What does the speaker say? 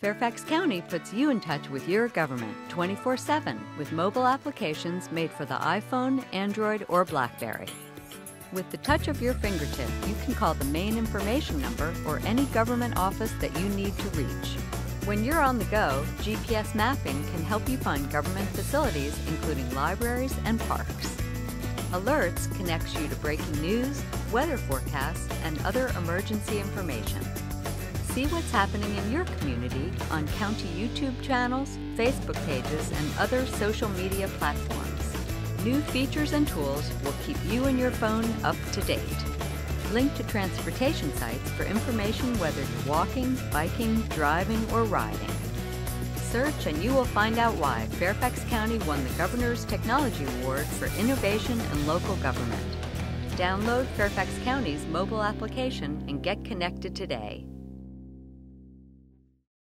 Fairfax County puts you in touch with your government 24/7 with mobile applications made for the iPhone, Android, or BlackBerry. With the touch of your fingertip, you can call the main information number or any government office that you need to reach. When you're on the go, GPS mapping can help you find government facilities, including libraries and parks. Alerts connects you to breaking news, weather forecasts, and other emergency information. See what's happening in your community on county YouTube channels, Facebook pages, and other social media platforms. New features and tools will keep you and your phone up to date. Link to transportation sites for information whether you're walking, biking, driving, or riding. Search and you will find out why Fairfax County won the Governor's Technology Award for Innovation in Local Government. Download Fairfax County's mobile application and get connected today.